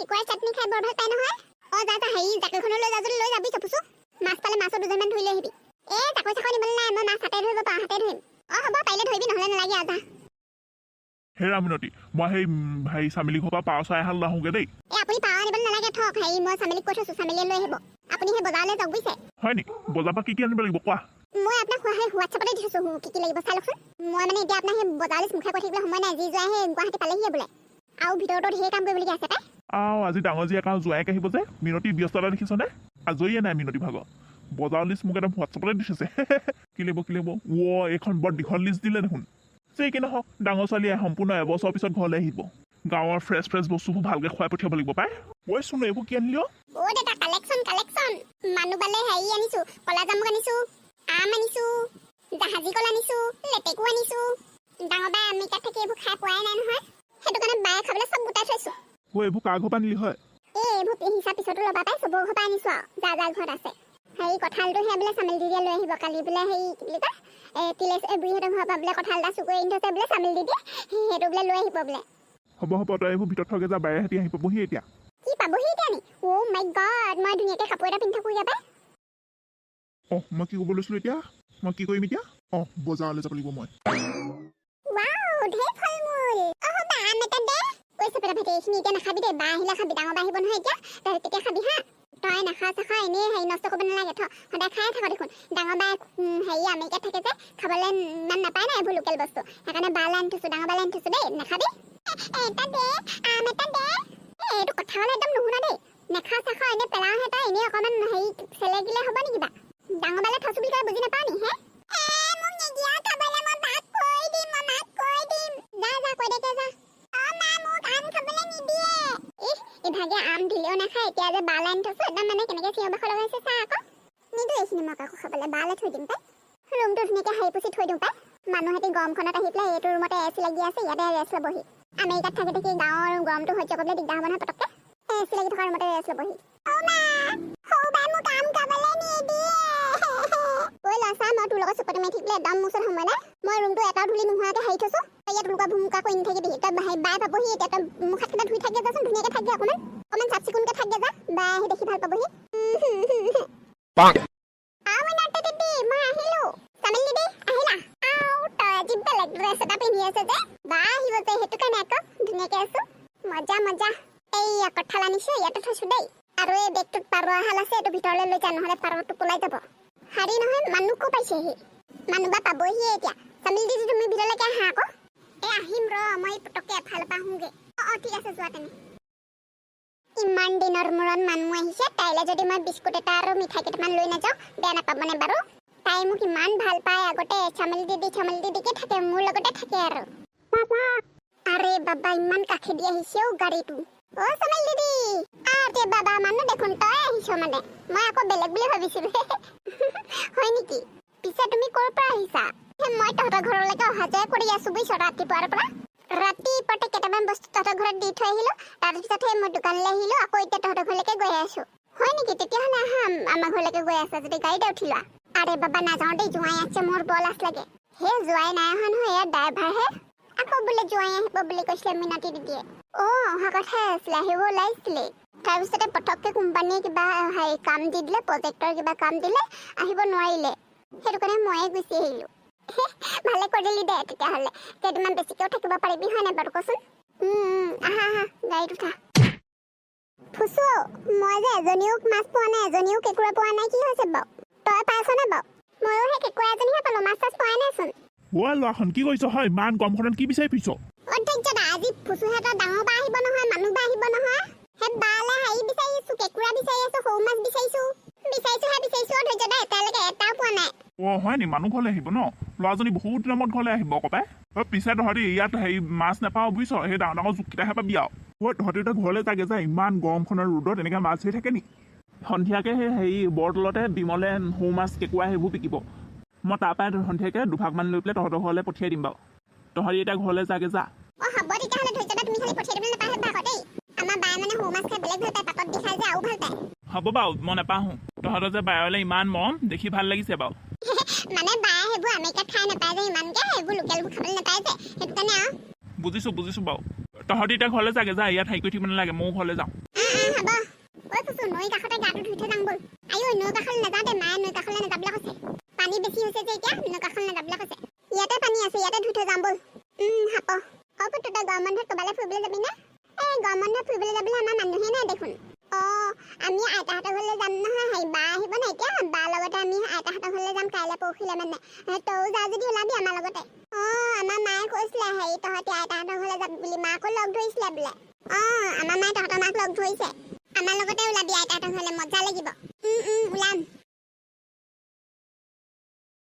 কেকুৱাৰ চাটনি খাই বৰ ভাল পায় নহয় যা হেৰি জাকৈখনলৈ যা যদি লৈ যাবি চপুচু মাছ পালে মাছৰ দুজনমান ধৰি লৈ আহিবি জাকৈ চাকৈ নিবলৈ নাই মই মাছ হাতে ধৰিব পাওঁ হাতে ধৰিম হ'ব পাৰিলে ধৰিবি নহ'লে নালাগে আজা হেৰা মিনতি মই সেই চামিলি ঘৰৰ পৰা পাৰ চৰাই এহাল লাহোগে দেই আপুনি পাৰ আনিবলৈ নালাগে থক হেৰি মই চামিলিক কৈ থৈছোঁ চামিলিয়ে লৈ আহিব আপুনি সেই বজাৰলৈ যাওক বুজিছে হয় নেকি বজাৰৰ পৰা কি আনিব লাগিব কোৱা মই আপোনাক সেই হোৱাটছএপতে দি থৈছোঁ কি লাগিব চাই লওকচোন মই মানে এতিয়া আপোনাক সেই বজাৰলৈ মুখে কৈ থাকিবলৈ সময় নাই যি যোৱা সেই গুৱাহাটী পালেহিয়ে বোলে আৰু ভিতৰতো ঢেৰ কাম কৰিবলগীয়া আছে পাই আজি ডাঙৰ জীয়েক আৰু জোৱাইক আহিব যে মিনতি ব্যস্ততা দেখিছনে আজৰিয়ে নাই মিনতি ভাগৰ বজাৰৰ লিষ্ট মোক একদম হোৱাটছএপতে দি থৈছে কি লাগিব এইখন বৰ দীঘল লিষ্ট দিলে দেখোন যে কি নহওক ডাঙৰ ছোৱালীয়ে সম্পূৰ্ণ এবছৰৰ পিছত ঘৰলৈ আহিব গাঁৱৰ ফ্ৰেছ বস্তুবোৰ ভালকৈ খুৱাই পঠিয়াব লাগিব পাই ঐ চোন এইবোৰ কি আনিলি দেতা কালেকশ্যন মানুহ বালে হেৰি আনিছোঁ কলা জামুক আনিছোঁ আম আনিছোঁ জাহাজী কল আনিছোঁ লেটেকু আনিছোঁ ডাঙৰ বাই আমেৰিকাত থাকি এইবোৰ খাই পোৱাই নাই নহয় সেইটো কাৰণে বায়ে খাবলৈ চব গোটাই থৈছোঁ এইবোৰ কাৰ ঘৰৰ পৰা আনিলি হয় এইবোৰ হিচাপ পিছতো ল'বা পাই চবৰ ঘৰৰ পৰা আনিছোঁ আৰু যাৰ ঘৰত আছে হেৰি কঁঠালটো সেই বোলে চামিল দিদিয়ে লৈ আহিব কালি বোলে হেৰি কি বুলি কয় তিলেশ বুঢ়ীহঁতৰ ঘৰৰ পৰা বোলে কঁঠাল এটা চুকুৰি আনি থৈছে বোলে চামিল দিদিয়ে সেইটো বোলে লৈ আহিব বোলে হ'ব তই এইবোৰ ভিতৰত থগে যা বায়ে হেঁতি আহি পাবহি এতিয়া কি পাবহি এতিয়া নি মাই গড মই ধুনীয়াকৈ কাপোৰ এটা পিন্ধি থাকোঁ ইয়াতে মই কি ক'ব লৈছিলোঁ এতিয়া মই কি কৰিম এতিয়া বজাৰলৈ যাব লাগিব মই ৱাও ঢেৰ ফল মূল বা আম এটা দে কৈছে পেটা ভাইটি এইখিনি এতিয়া নাখাবি দেই বা আহিলে খাবি ডাঙৰ বা আহিব নহয় এতিয়া তই তেতিয়া খাবি হা তই নাখা চাখা এনেই হেৰি নষ্ট কৰিব নালাগে সদায় খাই থাক দেখোন ডাঙৰ বা হেৰি আমেৰিকাত থাকে যে খাবলৈ ইমান নাপায় নাই এইবোৰ লোকেল বস্তু সেইকাৰণে বালৈ আনি থৈছোঁ ডাঙৰ বালৈ আনি থৈছোঁ দেই নাখাবি এটা দে আম এটা দে এইটো কথা হ'লে একদম নুশুনা দেই নেখা চাখা এনেই পেলাওহে তই এনেই অকণমান হেৰি চেলেকিলে হ'ব নি কিবা ডাঙৰ বালৈ থৈছোঁ বুলি কয় বুজি নাপাওঁ নি হে মোক নিদিয়া খাবলৈ মই ভাত কৈ দিম যা কৈ দেকে যা মা মোক আম খাবলৈ নিদিয়ে ইভাগে আম দিলেও নাখায় এতিয়া যে বালৈ আনি থৈছোঁ একদম মানে কেনেকৈ চিঞৰ বাখৰ লগাইছে চা আকৌ নিদিওঁ এইখিনি মোক আকৌ খাবলৈ বালৈ থৈ দিম পাই ৰুমটো ধুনীয়াকৈ সাৰি পুচি থৈ দিওঁ পাই মানুহহঁতে গৰমখনত আহি পেলাই এইটো ৰুমতে এ চি লাগি আছে ইয়াতে ৰেষ্ট ল'বহি আমেৰিকাত থাকি থাকি গাঁৱৰ গৰমটো সহ্য কৰিবলৈ দিগদাৰ হ'ব নহয় পটককৈ এ চি লাগি থকা ৰুমতে ৰেষ্ট ল'বহি ল'চা মই তোৰ লগত চুপতি মাৰি থাকিলে একদম মোৰ ওচৰত সময় নাই মই ৰুমটো এটাও ধূলি নোহোৱাকৈ সাৰি থৈছোঁ ইয়াত লুকা ভুমুকা কৰি নাথাকিবি তই বাই পাবহি এতিয়া তই মুখ হাতকেইটা ধুই থাকে যাচোন ধুনীয়াকৈ থাকে অকণমান চাফ চিকুণকৈ থাকে যা বাই আহি দেখি ভাল পাবহি মই আহিলোঁ চামিল দিদি আহিলা তই আজি বেলেগ ড্ৰেছ এটা পিন্ধি আছে যে বা আহিব যে সেইটো কাৰণে আকৌ ধুনীয়াকৈ আছোঁ মজা এইয়া কঁঠাল আনিছোঁ ইয়াতে থৈছোঁ দেই আৰু এই বেগটোত পাৰ এহাল আছে এইটো ভিতৰলৈ লৈ যা নহ'লে পাৰটো পলাই যাব হাৰি নহয় মানুহ ক'ৰ পাইছেহি মানুহ বা পাবহিয়ে এতিয়া চামিল দিদি তুমি ভিতৰলৈকে আহা আকৌ আহিম মই পটককৈ এফালৰ পৰা আহোঁগৈ ঠিক আছে যোৱা তেনে ইমান দিনৰ মূৰত মানুহ আহিছে তাইলৈ যদি মই বিস্কুট এটা আৰু মিঠাই কেইটামান লৈ নাযাওঁ বেয়া নাপাবনে বাৰু তাই মোক ইমান ভাল পায় আগতে চামিল দিদিকে থাকে মোৰ লগতে থাকে আৰু আৰে বাবা ইমান কাষেদি আহিছে গাড়ীটো চামিল দিদি আৰে বাবা মানুহ দেখোন তই আহিছ মানে মই আকৌ বেলেগ বুলি ভাবিছিলোঁ হয় নেকি পিছে তুমি ক'ৰ পৰা আহিছা মই তহঁতৰ ঘৰলৈকে অহা যোৱা কৰি আছোঁ বুজিছ ৰাতিপুৱাৰ পৰা ৰাতিপুৱাতে কেইটামান বস্তু তহঁতৰ ঘৰত দি থৈ আহিলোঁ তাৰপিছত সেই মই দোকানলৈ আহিলোঁ আকৌ এতিয়া তহঁতৰ ঘৰলৈকে গৈ আছোঁ হয় নেকি তেতিয়াহ'লে আহা আমাৰ ঘৰলৈকে গৈ আছা যদি গাড়ীতে উঠি লোৱা আৰে বাবা নাযাওঁ দেই জোঁৱাই আছে মোৰ বৰ লাজ লাগে সেই জোঁৱাই নাই অহা নহয় এয়া ড্ৰাইভাৰহে আকৌ বোলে জোঁৱাই আহিব বুলি কৈছিলে মিনতি দিদিয়ে অহা কথাই আছিলে আহিব ওলাইছিলে তাৰপিছতে পটককৈ কোম্পানীয়ে কিবা হেৰি কাম দি দিলে প্ৰজেক্টৰ কিবা কাম দিলে আহিব নোৱাৰিলে সেইটো কাৰণে ময়ে গুচি আহিলোঁ ভালে কৰিলি দে তেতিয়াহ'লে কেইদিনমান বেছিকৈও থাকিব পাৰিবি হয় নাই বাৰু কচোন আহা গাড়ীত উঠা ফুচু মই যে এজনীও মাছ পোৱা নাই এজনীও কেঁকুৰা পোৱা নাই কি হৈছে বাৰু তই পাইছনে বাৰু ময়ো সেই কেঁকুৰা এজনীহে পালোঁ মাছ চাছ পোৱাই নাইচোন ল'ৰাখন কি কৰিছ হয় ইমান গৰমখনত কি বিচাৰি ফুৰিছ অধ্যক্ষ দা আজি ফুচুহঁতৰ ডাঙৰ বা আহিব নহয় মানুহ বা আহিব নহয় সেই বালৈ হেৰি বিচাৰি আছোঁ কেঁকুৰা বিচাৰি আছোঁ সৰু মাছ বিচাৰিছোঁ অধ্যক্ষ দা এতিয়ালৈকে এটাও পোৱা নাই হয় নি মানুহ ঘৰলৈ আহিব ন ল'ৰাজনী বহুত দিনৰ মূৰত ঘৰলৈ আহিব আকৌ পাই পিছে তহঁতি ইয়াত হেৰি মাছ নাপাওঁ বুজিছ সেই ডাঙৰ ডাঙৰ জোককেইটাহে পাবি আৰু তহঁতি এতিয়া ঘৰলৈ যাগে যা ইমান গৰমখনৰ ৰ'দত এনেকৈ মাছ ধৰি থাকে নি সন্ধিয়াকৈ সেই হেৰি বৰতলতে বিমলে সৰু মাছ কেঁকুৰা সেইবোৰ বিকিব মই তাৰপৰাই সন্ধিয়াকৈ দুভাগমান লৈ পেলাই তহঁতৰ ঘৰলৈ পঠিয়াই দিম বাৰু তহঁতি এতিয়া ঘৰলৈ যাগে যা হ'ব তেতিয়াহ'লে ধৈৰ্য দা তুমি খালি পঠিয়াই দিবলৈ নাপাহৰিবা দেই আমাৰ বায়ে মানে সৰু মাছ খাই বেলেগ ভাল পায় পাতত দি খাই যে আৰু ভাল পায় হ'ব বাৰু মই নাপাহোঁ তহঁতৰ যে বায়লৈ ইমান মৰম দেখি ভাল লাগিছে বাৰু মানে বায়ে সেইবোৰ আমেৰিকাত খাই নাপায় যে ইমানকৈ সেইবোৰ লোকেলবোৰ খাবলৈ নাপায় যে সেইটো কাৰণে বুজিছোঁ বাৰু তহঁতি এতিয়া ঘৰলৈ যাগে যা ইয়াত হেৰি কৰি থাকিব নালাগে ময়ো ঘৰলৈ যাওঁ হ'ব ঐ ফুচু নৈ কাষতে গাটো ধুই থৈ যাম ব'ল আইও নৈ কাষলৈ নাযাওঁ দে মায়ে নৈ কাষলৈ নাযাবলৈ কৈছে পানী বেছি হৈছে যে এতিয়া নৈ কাষলৈ নাযাবলৈ কৈছে ইয়াতে পানী আছে ইয়াতে ধুই থৈ যাম ব'ল হ'ব পুতু তই গৰম বন্ধত ক'ৰবালৈ ফুৰিবলৈ যাবি নে এই গৰম বন্ধত ফুৰিবলৈ যাবলৈ আমাৰ মানুহে নাই দেখোন আমি আইতাহঁতৰ ঘৰলৈ যাম নহয় হেৰি বা আহিব নাই এতিয়া বাৰ লগতে আমি আইতাহঁতৰ ঘৰলৈ যাম কাইলৈ পৰহিলৈ মানে তইও যা যদি ওলাবি আমাৰ লগতে আমাৰ মায়ে কৈছিলে হেৰি তহঁতি আইতাহঁতৰ ঘৰলৈ যাবি বুলি মাকো লগ ধৰিছিলে বোলে আমাৰ মায়ে তহঁতৰ মাক লগ ধৰিছে আমাৰ লগতে ওলাবি আইতাহঁতৰ ঘৰলৈ মজা লাগিব ওলাম